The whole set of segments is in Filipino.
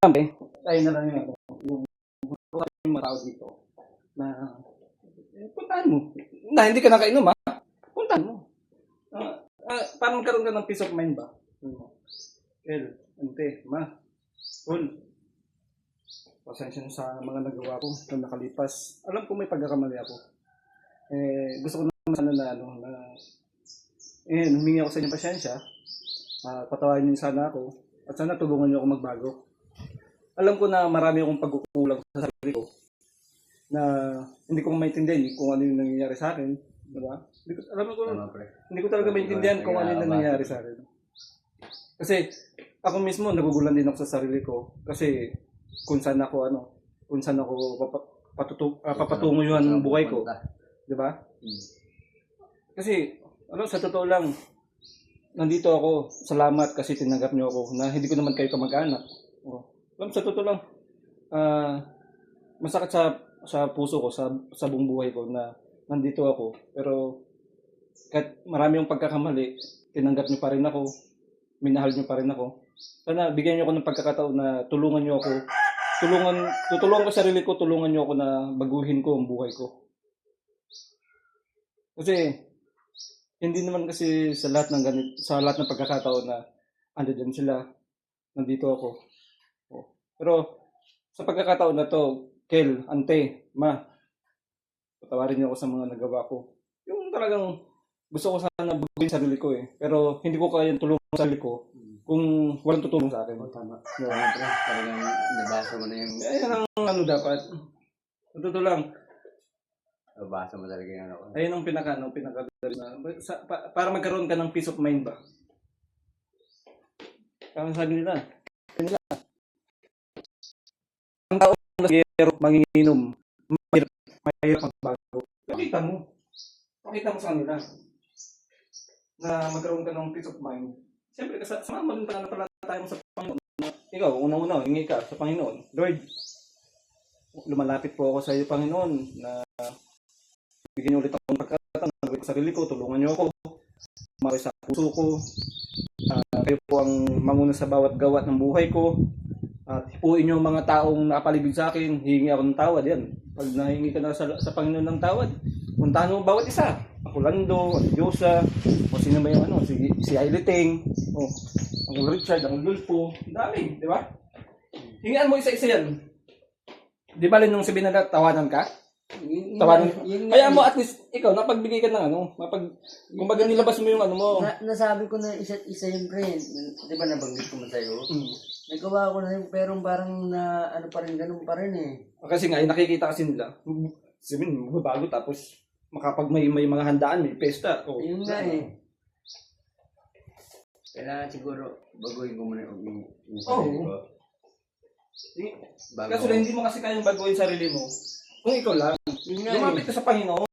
Tayo na lang yung mga tao dito na puntahan mo. Na hindi ka nakainom ha, puntahan mo. Para magkaroon ka ng peace of mind ba? El, ante, ma, Paul, pasensya na sa mga nagawa ko na nakalipas. Alam ko may pagkakamali ako. Gusto ko naman sana humingi ako sa inyong pasensya. Patawarin niyo sana ako at sana tulungan niyo ako magbago. Alam ko na marami akong pagkukulang sa sarili ko na hindi ko maintindihan kung ano yung nangyayari sa akin, di ba? Hindi ko talaga maintindihan kung ano yung nangyayari sa akin. Kasi ako mismo nagugulan din ako sa sarili ko kasi kung saan ako papatunguyuhan ng buhay ko, di ba? Kasi sa totoo lang, nandito ako, salamat kasi tinanggap niyo ako na hindi ko naman kayo kamag-anak. Sa totoo lang, masakit sa puso ko, sa buong buhay ko na nandito ako. Pero kahit marami yung pagkakamali, tinanggap niyo pa rin ako, minahal niyo pa rin ako. Sana bigyan niyo ako ng pagkakataon na tulungan niyo ako. Tutulungan ko sarili ko, tulungan niyo ako na baguhin ko ang buhay ko. Kasi hindi naman kasi sa lahat ng pagkakataon na andiyan sila, nandito ako. Pero sa pagkakataon na to, Kel, ante, ma, patawarin niyo ako sa mga nagawa ko. Yung talagang gusto ko sana baguhin sarili ko pero hindi ko kayang tulungan sa sarili ko kung walang tutulong sa akin. Tama. Talagang nabasa mo na yung... Ayun ang dapat. Totoo lang. Nabasa mo talaga yung ano. Ayun ang pinaka para magkaroon ka ng peace of mind ba? Kaya sabi nila, ang taong nagayarot manginginom, mahirap magbago. Pakita mo sa kanila na magkaroon ka ng peace of mind. Siyempre, kasama mo din pala tayo sa Panginoon. Ikaw, unang-una, hingi ka sa Panginoon. Lord, lumalapit po ako sa iyo, Panginoon, na bigyan niyo ulit akong pagkakataon, nagawin ko sarili ko, tulungan niyo ako, maroy sa puso ko. Kayo po ang manguna sa bawat gawa ng buhay ko. At hipuin niyo mga taong nakapaligid sa akin, hihingi ako ng tawad. Yan. Pag nahingi ka na sa Panginoon ng tawad, puntahan mo bawat isa. Ako Lando, ang Diyosa, o sino ba yung si Ailiting, ang Richard, ang Lulpo, dami, di ba? Hingian mo isa-isa yan. Di ba nung sabihin na tawanan ka? Tawanan ka? Kaya mo at least, ikaw, napagbigay ka ng kumbaga nilabas mo yung mo. Nasabi ko na isa't isa yung friend. Di ba nabanggit ko man sa'yo? Nagawa ko na yung pero parang na pa rin, ganun pa rin Kasi nga, nakikita kasi nila. Sabihin, magbabago tapos makapag may mga handaan, may pesta. Yun nga Kailangan siguro baguhin ko muna yung sarili ko. Kaso hindi mo kasi kayang baguhin sarili mo. Kung ikaw lang, lumapit ka sa Panginoon.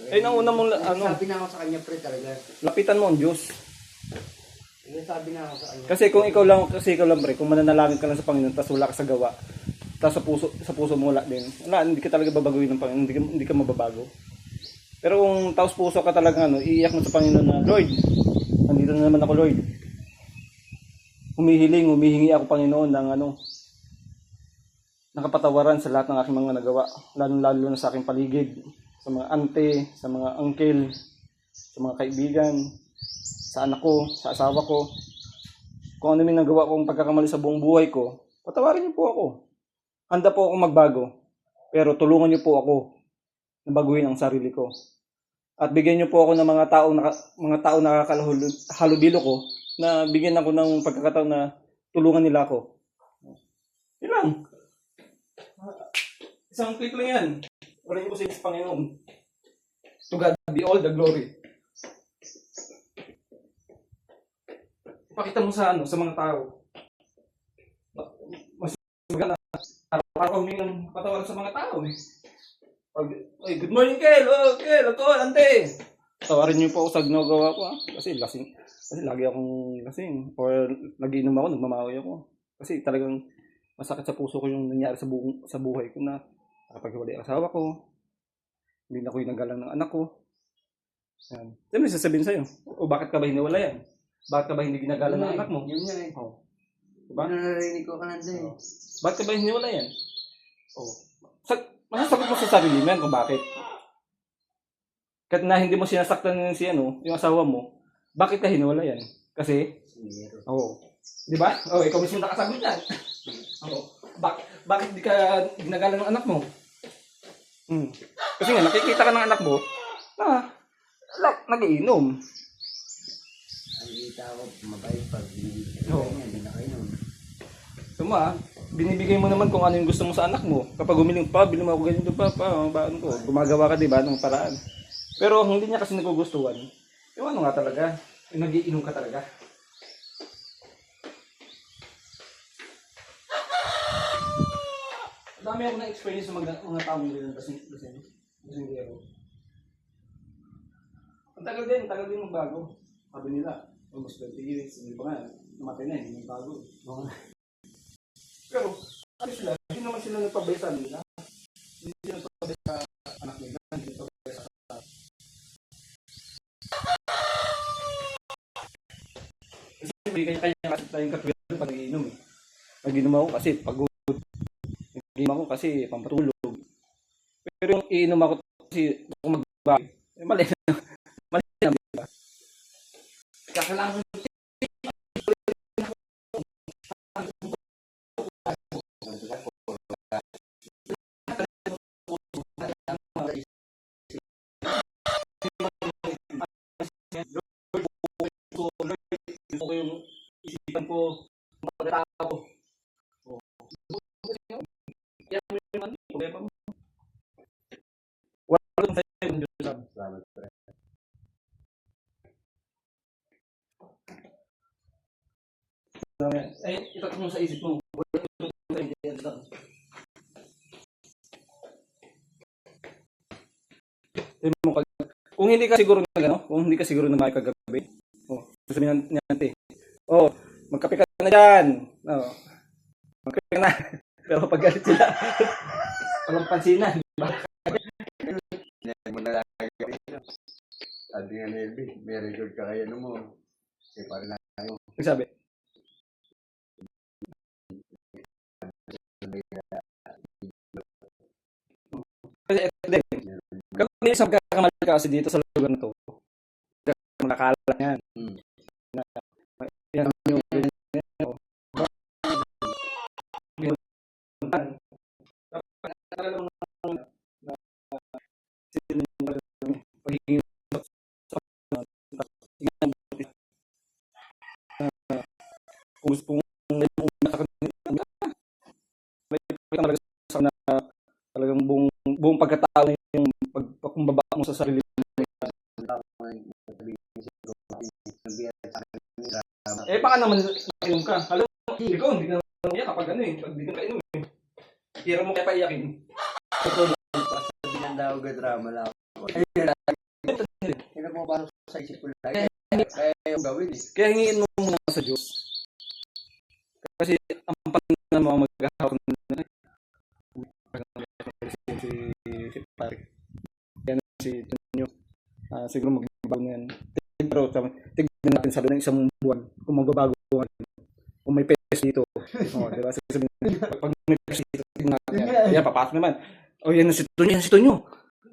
Ang una mong sabi na ako sa kanya pre talaga. Lapitan mo ang Diyos. Sabi na ako sa kanya. Kasi kung ikaw lang pre, kung mananalangin ka lang sa Panginoon tapos wala ka sa gawa, tapos sa puso mo wala din. Hindi ka talaga babaguhin ng Panginoon, hindi ka mababago. Pero kung taos puso ka talaga iiyak mo sa Panginoon na, Lord, nandito na naman ako, Lord. Humihingi ako, Panginoon, ng nakapatawaran sa lahat ng aking mga nagawa, lalo na sa aking paligid, sa mga ante, sa mga uncle, sa mga kaibigan, sa anak ko, sa asawa ko. Kung ano may nagawa kong pagkakamali sa buong buhay ko, patawarin niyo po ako. Handa po akong magbago, pero tulungan niyo po ako na baguhin ang sarili ko. At bigyan niyo po ako ng mga tao nakakahalubilo ko na bigyan ako ng pagkakataon na tulungan nila ako. Yun lang. Isang clip lang yan. Wala niyo po sa Panginoon. To God be all the glory. Pakita mo sa mga tao. Mas maganda. Araw-araw humingi ng patawaran sa mga tao good morning, Kel! Kel! Ako, ante! Tawarin niyo po ako sa ginagawa ko Kasi lagi akong lasing. Or nagiinom ako, nagmamawi ako. Kasi talagang masakit sa puso ko yung nangyari sa buhay ko na paghiwalay ang asawa ko. Hindi na ko inagalang ng anak ko. Yan. Siyempre sasabihin sa'yo, bakit ka ba hiniwalayan? Bakit ka ba hindi ginagalang ng anak mo? Yun nga Diba? Narinig ko ka nandun eh. Bakit ka ba hiniwala yan? Oh. Masasagot mo sa sarili mo yan kung bakit. Kahit na hindi mo sinasaktan si yung asawa mo, bakit ka hiniwala yan? Kasi, oo. Di ba? Oh, ikaw mismo nakasagot yan. Oo. Bakit di ka ginagalang ng anak mo? Kasi nga, nakikita ka ng anak mo na nag-iinom. Nakikita ko, mabait pag Oo. hindi na kayo nun. Binibigay mo naman kung ano yung gusto mo sa anak mo. Kapag umiling pa, bilhin mo ako ganito pa, baon ko. Gumagawa ka, di ba, ng paraan. Pero hindi niya kasi nagugustuhan. Yung ano nga talaga, yung nag-iinom ka talaga. Dami ako na-experience sa mga taong ganyan lasing-gero. Ang tagal din magbago. Sabi nila, almost 20 years, hindi pa nga, namatay na, hindi magbago. Pero, ano sila, hindi naman sila nagpabaya sa nila. Hindi sila nagpabaya sa anak nila, hindi nagpabaya sa kasi kanya kasi tayong katwiran pag nag-iinom eh. Nag-iinom ako kasi pagod. Nag-iinom ako kasi pampatulog. Pero yung iinom ako kasi kung magbago, mali na. Mali na, diba? Kakalangan ko yung isipan ko mga tao. Kaya mo yung ano, problema mo. Wala lang sa'yo yung Diyos lang. Salamat po. Ay, itatak mo sa isip mo. Wala yung sa intelligence lang. Kung hindi ka siguro na gano'n, kung hindi ka siguro na may kagabi, sasabihin natin, magkape ka na dyan. Magkape ka na. Pero pag galit sila, walang pansinan. Diba? Hindi mo na lang sabi nga Nelby, may record ka kaya mo. Kasi parang na tayo. Nagsabi? Kasi ito din. Kung isang kakamali ka kasi dito sa lugar na to, nakakala yan. Yan yung kung talagang buong pagkatao yung pagpakumbaba mo sa sarili mo. Baka naman nainom ka. Alam mo, ikaw hindi ka naman iyak kapag pag di ka kainom eh. Hira mo kaya paiyakin. Sabi ng daw drama lang ako. Hindi mo parang sa isip ko lang. Kaya yung gawin eh. Kaya hingin mo muna sa Diyos. Kasi ang Panginoon mo maghahawak na si Parik. Yan si Tonyo. Siguro magbabago na yan. Pero tignan natin sa loob ng isang buwan kung magbabago kung may peso dito. Diba? Pag may peso dito, tignan natin. Yan, papasok naman. Yan si Tonyo.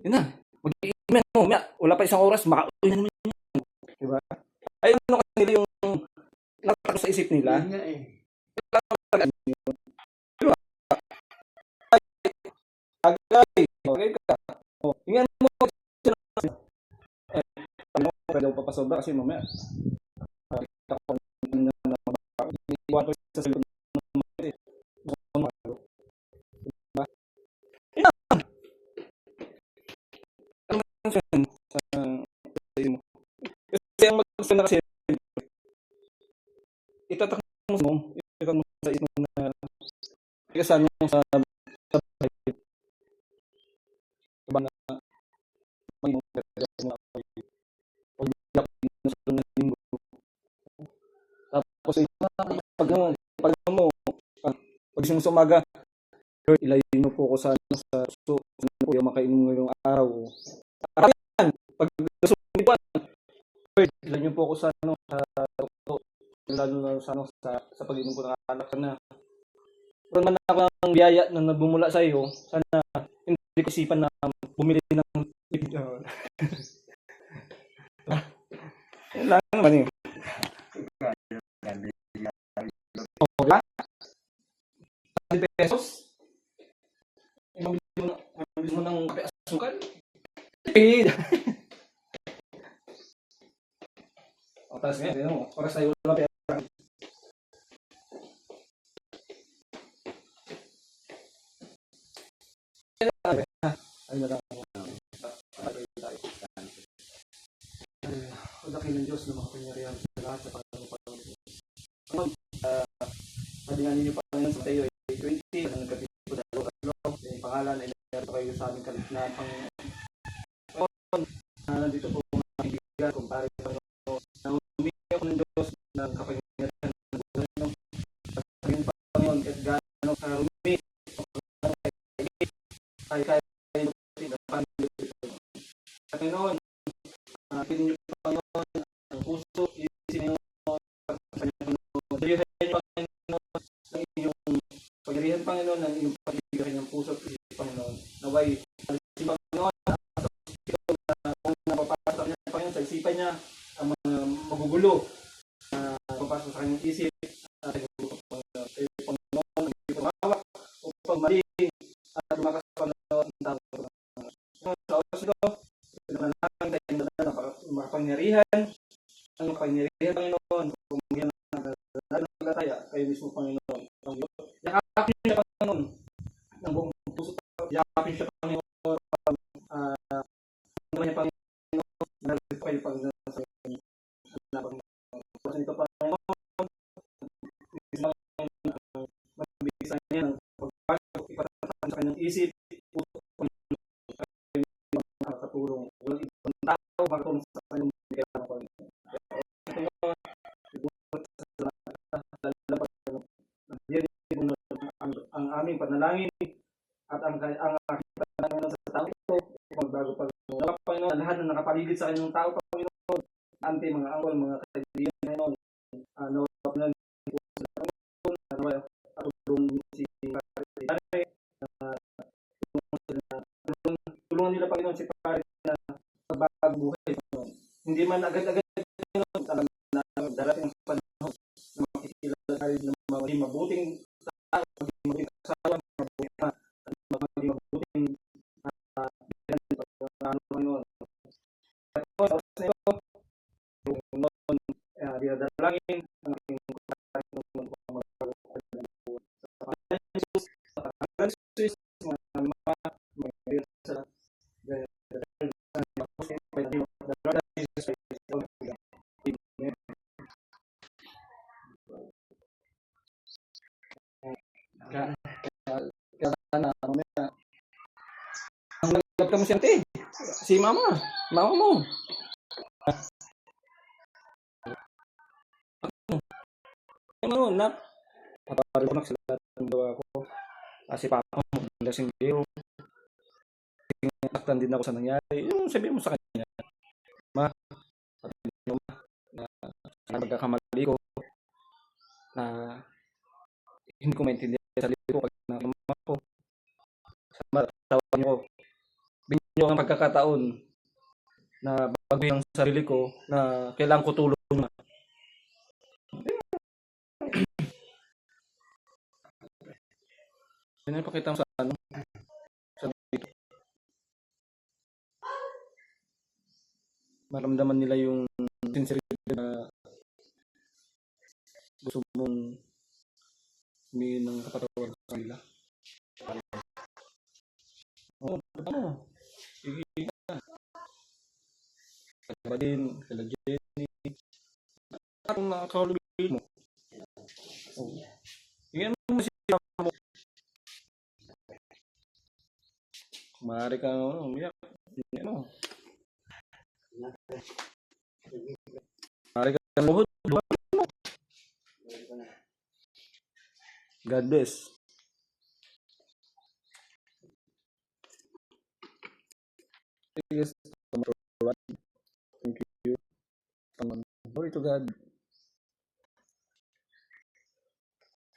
Yan na. Mag-iimen mo. Wala pa isang oras, makauwi na naman yan. Diba? Ayun ano kanila yung nakatakot sa isip nila. Yun nga eh. Okay ka. Ingnan mo daw papasobra kasi mamaya iwan ko sa salon kasi ang maggusto na kasi itatak mo sa isip mo na kasama mo sa bahay diba na maging tapos pag gising mo sa umaga, ilayin mo po ko sa yung makainom ngayong araw. Yan! Pag gusto mo ilayin mo po ko sa lalo na sa pag-inom ko ng alak na. Kung man ako ng biyaya na nagbumula sa iyo, sana hindi ko isipan na bumili ng Yan lang naman eh. Oh, diba? 100 pesos? Mabili mo ng kape asukal? Eh, o, tapos ngayon, yun mo, oras tayo wala pera. Ay, na lang. Ang laki ng Diyos na makapangyarihan sa lahat sa Panginoon. Sabi nga ninyo Panginoon sa Mateo 8:20, ang kapitulo 2, yung pangalan ay meron kayo sa aming kalipnahan Panginoon. Nandito po mga kaibigan, kumpare sa Panginoon, na humingi ako ng Diyos ng kapangyarihan ng Panginoon. Sabi ng Panginoon, at gano'n ka humingin, kaya sa Panginoon, pinin niyo Panginoon ang puso, isipin niyo dirihan niyo Panginoon ng inyong pagyarihan Panginoon, ng inyong pagbibigay ng puso at isip Panginoon. Naway, si Panginoon sa Espiritu na kung napapasok niya Panginoon sa isipan niya ang mga magugulo na papasok sa kanyang isip at Panginoon. Kaya Panginoon, ang iyong pumawak upang mali at lumakas sa Panginoon ang tao. Sa oras ito, pinanalangin tayo na makapangyarihan ang makapangyarihan Panginoon kung yan ang nalataya kayo mismo Panginoon. Yakapin siya Panginoon ng buong puso. Yakapin siya Panginoon naman niya Panginoon nalagay kayo Panginoon sa inyo. Sa ito Panginoon magbigay sa niya ng pagpasok ipatatan sa kanyang isip puso makatulong. Walang ibang tao makatulong sa kanyang kailangan Panginoon. Ang aming panalangin at ang aking panalangin sa tao ito magbago Panginoon. Panginoon, lahat na nakapaligid sa kanyang tao Panginoon, ante mga angkol, mga kaibigan Panginoon, nawag na at tulungan si tulungan nila Panginoon si Pare na magbagong buhay Panginoon. Hindi man agad-agad Panginoon, alam na darating ang panahon na makikilala tayo ng mga mabuting tao, maging kasawa, maging mabuting Panginoon. At po, sa oras na ito, Panginoon, dinadalangin ang aking Panginoon kung magbago sa Panginoon Jesus, sa Panginoon Jesus, ang nagkab ka mo siya, te. Si mama mo. Ano, nak? Papari ko na sa lahat ng gawa ko. Si papa mo, lasing biro. Tinaktan din ako sa nangyari. Yung sabihin mo sa kanya, ma, na magkakamali ko, na hindi ko maintindihan sa sarili ko pag nakamama ko. Sama, tawag niyo ko. Bigyan niyo ang pagkakataon na baguhin ang sarili ko na kailangan ko tulong na. Yan ang pakita mo sa ano? Sa dito. Maramdaman nila yung sincerity na gusto mong humingi ng kapatawaran sa kanila. Oo, ano? Sige na. Kaya din, kala Jenny. Anong nakakalubil mo? Oo. Tingnan mo siya mo. Maaari ka umiyak. Ano? Maaari ka luhod. God bless. Yes, thank you. Glory to God.